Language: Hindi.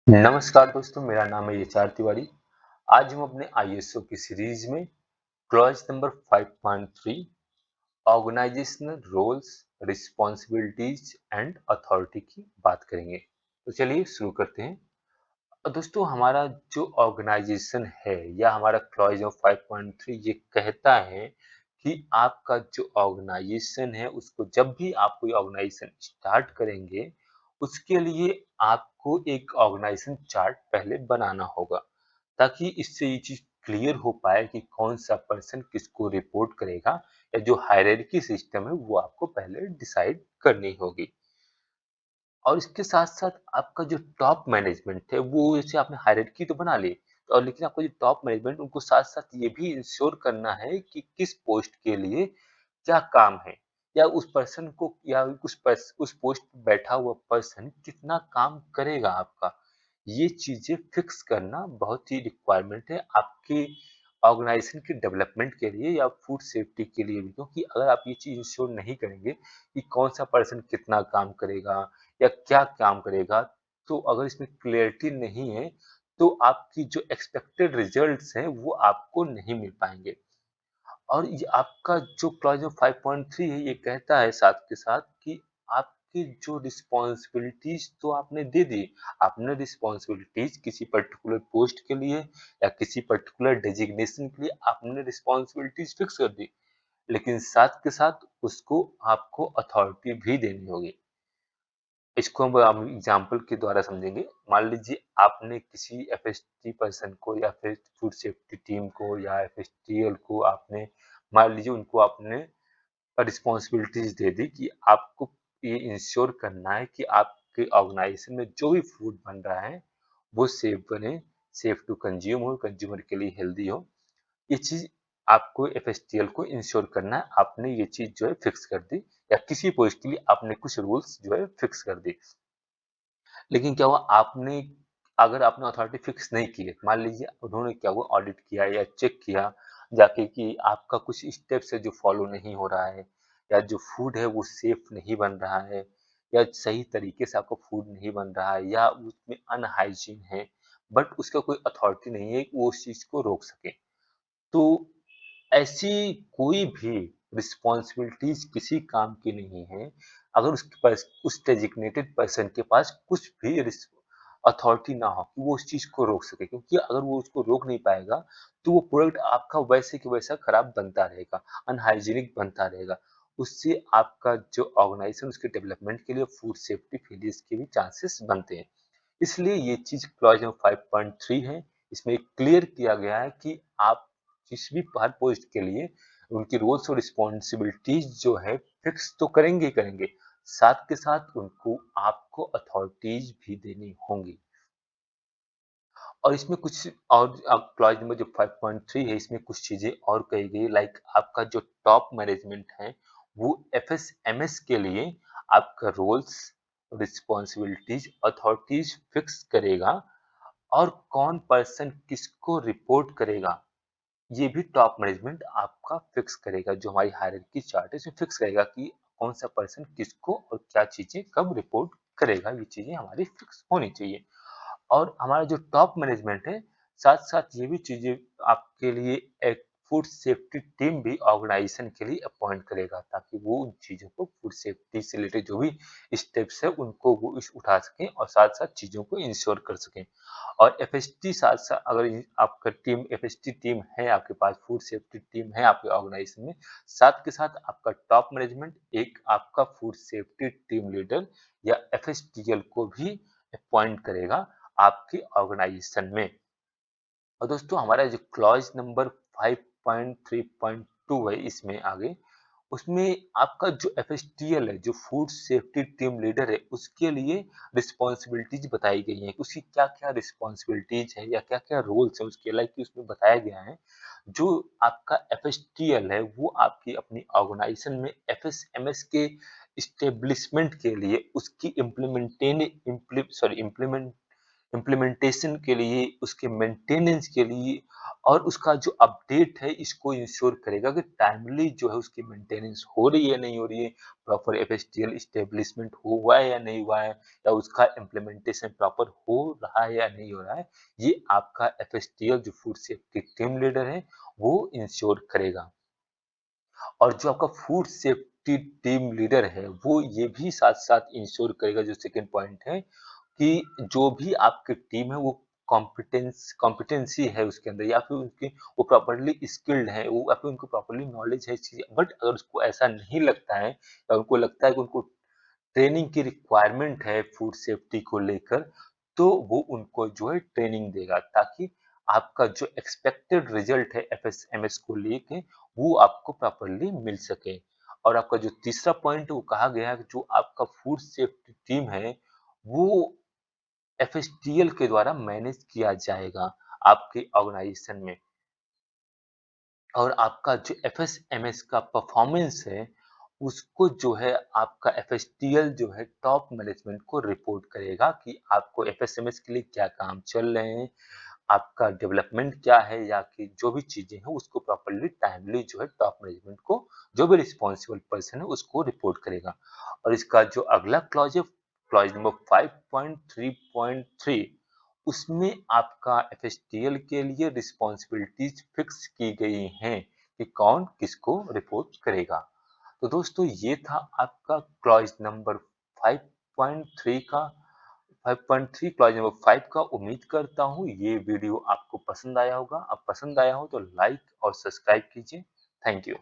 नमस्कार दोस्तों, मेरा नाम है एच आर तिवारी। आज हम अपने आईएसओ की सीरीज में clause number 5.3 organisational roles, responsibilities and authority की बात करेंगे। तो चलिए शुरू करते हैं। दोस्तों, हमारा जो ऑर्गेनाइजेशन है या हमारा क्लॉज ऑफ 5.3 ये कहता है कि आपका जो ऑर्गेनाइजेशन है उसको जब भी आप कोई ऑर्गेनाइजेशन स्टार्ट करेंगे, उसके लिए आपको एक ऑर्गेनाइजेशन चार्ट पहले बनाना होगा, ताकि इससे ये चीज क्लियर हो पाए कि कौन सा पर्सन किसको रिपोर्ट करेगा, या जो हायरार्की सिस्टम है वो आपको पहले डिसाइड करनी होगी। और इसके साथ-साथ आपका जो टॉप मैनेजमेंट है, वो जैसे आपने हायरार्की तो बना ली, और लेकिन आपका जो टॉप मैनेजमेंट उनको साथ-साथ ये भी इंश्योर करना है कि किस पोस्ट के लिए क्या काम है, या उस पर्सन को या उस पोस्ट पे बैठा हुआ पर्सन कितना काम करेगा आपका। ये चीज़ें फिक्स करना बहुत ही रिक्वायरमेंट है आपके ऑर्गेनाइजेशन के डेवलपमेंट के लिए या फूड सेफ्टी के लिए भी, क्योंकि अगर आप ये चीज़ इंश्योर नहीं करेंगे कि कौन-सा पर्सन कितना काम करेगा या क्या काम करेगा, तो अगर इसमें क्लैरिटी नहीं है, तो आपकी जो एक्सपेक्टेड रिजल्ट्स हैं, वो आपको नहीं मिल पाएँगे। और ये आपका जो क्लॉज़ ऑफ 5.3 है, ये कहता है साथ के साथ कि आपकी जो रिस्पॉन्सिबिलिटीज़ तो आपने दे दी। आपने रिस्पॉन्सिबिलिटीज़ किसी पर्टिकुलर पोस्ट के लिए या किसी पर्टिकुलर डेज़िग्नेशन के लिए आपने रिस्पॉन्सिबिलिटीज़ फिक्स कर दी। लेकिन साथ के साथ उसको आपको अथॉरिटी भी देनी होगी। इसको हम एग्जाम्पल के द्वारा समझेंगे। मान लीजिए आपने किसी एफएसटी पर्सन को या फिर फूड सेफ्टी टीम को या एफएसटीएल को आपने, मान लीजिए उनको आपने रिस्पॉन्सिबिलिटीज दे दी कि आपको ये इंश्योर करना है कि आपके ऑर्गेनाइजेशन में जो भी फूड बन रहा है वो सेफ बने, सेफ टू कंज्यूम हो, कंज्यूमर के लिए हेल्दी हो। ये चीज आपको एफएसटीएल को इंश्योर करना है। आपने ये चीज जो है फिक्स कर दी, या किसी पोस्ट के लिए आपने कुछ रूल्स जो है फिक्स कर दी। लेकिन क्या हुआ, आपने अगर आपने अथॉरिटी फिक्स नहीं की है, मान लीजिए उन्होंने क्या हुआ ऑडिट किया या चेक किया जाके कि आपका कुछ स्टेप्स है जो फॉलो नहीं हो रहा है, या जो फूड है वो सेफ नहीं बन रहा है, या सही तरीके से आपका फूड नहीं बन रहा है, या उसमें अनहाइजीन है, बट उसका कोई अथॉरिटी नहीं है कि वो उस चीज को रोक सके। तो ऐसी कोई भी रिस्पॉन्सिबिलिटीज किसी काम की नहीं है अगर उसके पास, उस डेजिग्नेटेड पर्सन के पास कुछ भी अथॉरिटी ना हो कि वो उस चीज को रोक सके, क्योंकि अगर वो उसको रोक नहीं पाएगा तो वो प्रोडक्ट आपका वैसे कि वैसा खराब बनता रहेगा, अनहाइजीनिक बनता रहेगा। उससे आपका जो ऑर्गेनाइजेशन उसके डेवलपमेंट के लिए फूड सेफ्टी फेलियर्स के भी चांसेस बनते हैं। इसलिए ये चीज क्लॉज नंबर 5.3 है। इसमें क्लियर किया गया है कि आप जिस भी हर पोस्ट के लिए उनकी रोल्स और रिस्पॉन्सिबिलिटीज जो है फिक्स तो करेंगे ही करेंगे, साथ के साथ उनको आपको अथॉरिटीज भी देनी होंगी। और इसमें कुछ और क्लॉज नंबर जो 5.3 है, इसमें कुछ चीजें और कही गई, लाइक आपका जो टॉप मैनेजमेंट है वो एफएसएमएस के लिए आपका रोल्स, रिस्पॉन्सिबिलिटीज, अथॉरिटीज फिक्स करेगा, और कौन पर्सन किसको रिपोर्ट करेगा ये भी टॉप मैनेजमेंट आपका फिक्स करेगा। जो हमारी हायरार्की चार्ट है इसमें फिक्स करेगा कि कौन सा पर्सन किसको और क्या चीजें कब रिपोर्ट करेगा, ये चीजें हमारी फिक्स होनी चाहिए। और हमारा जो टॉप मैनेजमेंट है, साथ-साथ ये भी चीज़ें आपके लिए एक फूड सेफ्टी टीम भी ऑर्गेनाइजेशन के लिए अपॉइंट करेगा, ताकि वो उन चीज़ों को, फूड सेफ्टी से रिलेटेड जो भी स्टेप्स है उनको वो उठा सकें और साथ-साथ चीज़ों को इंश्योर कर सकें। और एफएसटी साथ-साथ, अगर आपका टीम एफएसटी टीम है, आपके पास फूड सेफ्टी टीम है आपके ऑर्गेनाइजेशन में, साथ के साथ आपका टॉप मैनेजमेंट एक आपका फूड सेफ्टी टीम लीडर या एफएसटीएल को भी अपॉइंट करेगा आपके ऑर्गेनाइजेशन में। और दोस्तों, हमारा जो क्लॉज नंबर 5.3.2 है इसमें आगे, उसमें आपका जो एफएसटीएल है, जो फूड सेफ्टी टीम लीडर है, उसके लिए रिस्पॉन्सिबिलिटीज बताई गई हैं। उसकी क्या-क्या रिस्पॉन्सिबिलिटीज है या क्या-क्या रोल्स हैं उसके, लाइक उसमें बताया गया है। जो आपका एफएसटीएल है वो आपकी अपनी ऑर्गेनाइजेशन में एफएसएमएस के इस्टेब्लिशमेंट के लिए उसकी इम्प्लीमेंट इम्प्लीमेंटेशन के लिए, उसके मेंटेनेंस के लिए और उसका जो अपडेट है इसको इंश्योर करेगा कि टाइमली जो है उसकी मेंटेनेंस हो रही है नहीं हो रही है, प्रॉपर एफएसटीएल इस्टेब्लिशमेंट हुआ है या नहीं हुआ है, या उसका इम्प्लीमेंटेशन प्रॉपर हो रहा है या नहीं हो रहा है, ये आपका एफएसटीएल जो फूड सेफ्टी टीम लीडर है वो इंश्योर करेगा। और जो आपका फूड सेफ्टी टीम लीडर है वो ये भी साथ साथ इंश्योर करेगा, जो सेकंड पॉइंट है, कि जो भी आपकी टीम है वो कॉम्पिटेंसी है उसके अंदर, या फिर उनकी वो प्रॉपर्ली स्किल्ड है, वो या फिर उनको प्रॉपर्ली नॉलेज है इस चीज। बट अगर उसको ऐसा नहीं लगता है या उनको लगता है कि उनको ट्रेनिंग की रिक्वायरमेंट है फूड सेफ्टी को लेकर, तो वो उनको जो है ट्रेनिंग देगा, ताकि आपका जो एक्सपेक्टेड रिजल्ट है एफएसएमएस को लेके वो आपको प्रॉपर्ली मिल सके। और आपका जो तीसरा पॉइंट वो कहा गया है कि जो आपका फूड सेफ्टी टीम है वो एफएसटीएल के द्वारा मैनेज किया जाएगा आपके ऑर्गेनाइजेशन में। और आपका जो एफएसएमएस का परफॉर्मेंस है उसको जो है आपका एफएसटीएल जो है टॉप मैनेजमेंट को रिपोर्ट करेगा कि आपको एफएसएमएस के लिए क्या काम चल रहे हैं, आपका डेवलपमेंट क्या है, या कि जो भी चीजें हैं उसको प्रॉपर्ली टाइमली जो है टॉप मैनेजमेंट को, जो भी रिस्पॉन्सिबल पर्सन है उसको रिपोर्ट करेगा। और इसका जो अगला क्लॉज है, क्लॉज नंबर 5.3.3, उसमें आपका एफएसटीएल के लिए रिस्पॉन्सिबिलिटीज फिक्स की गई हैं कि कौन किसको रिपोर्ट करेगा। तो दोस्तों ये था आपका क्लॉज नंबर 5.3 का 5.3 क्लॉज नंबर 5 का। उम्मीद करता हूँ ये वीडियो आपको पसंद आया होगा। अब पसंद आया हो तो लाइक और सब्सक्राइब कीजिए। Thank you.